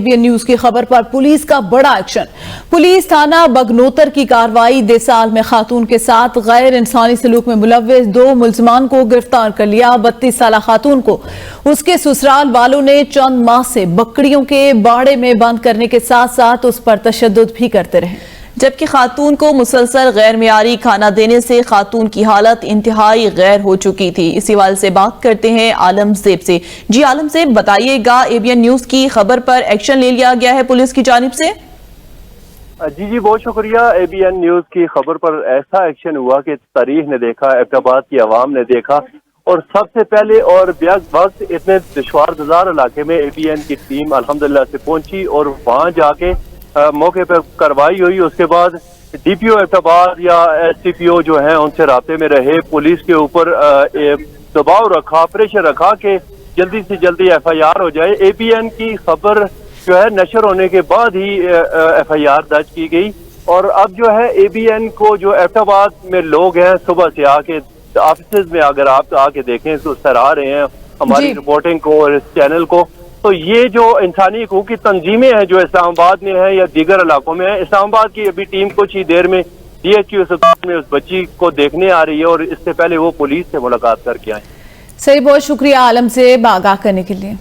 ABN news की खबर पर पुलिस का बड़ा एक्शन। पुलिस थाना बगनोतर की कार्रवाई। देसाल में खातून के साथ गैर इंसानी सलूक में मुलव्विस 2 मुलजमान को गिरफ्तार कर लिया। 32 साल खातून को उसके ससुराल वालों ने चंद माह से बकरियों के बाड़े में बंद करने के साथ साथ उस पर तशद्दुद भी करते रहे, जबकि खातून को मुसलसल गैर मियारी खाना देने से खातून की हालत इंतहाई गैर हो चुकी थी। इसी वाले से बात करते हैं आलमजेब से। जी आलमजेब, बताइएगा, एबीएन न्यूज की खबर पर एक्शन ले लिया गया है पुलिस की जानिब से? जी बहुत शुक्रिया। एबीएन न्यूज की खबर पर ऐसा एक्शन हुआ कि तारीख ने देखा, एबटाबाद की आवाम ने देखा, और सबसे पहले और वक्त इतने दुश्वार गुजार इलाके में एबीएन की टीम अल्हम्दुलिल्लाह से पहुंची और वहां जाके मौके पर कार्रवाई हुई। उसके बाद डीपीओ एबटाबाद या एसटीपीओ जो है उनसे राब्ते में रहे, पुलिस के ऊपर दबाव रखा, प्रेशर रखा कि जल्दी से जल्दी एफआईआर हो जाए। एबीएन की खबर जो है नशर होने के बाद ही एफआईआर दर्ज की गई। और अब जो है एबीएन को जो एबटाबाद में लोग हैं सुबह से आके ऑफिस में अगर आप आके देखें तो सराह रहे हैं हमारी रिपोर्टिंग को और इस चैनल को। तो ये जो इंसानी हकूक की तंजीमें हैं जो इस्लामाबाद में है या दीगर इलाकों में है, इस्लामाबाद की अभी टीम कुछ ही देर में डीएचक्यू अस्पताल में उस बच्ची को देखने आ रही है और इससे पहले वो पुलिस से मुलाकात करके आए। सही, बहुत शुक्रिया आलम से आगाह करने के लिए।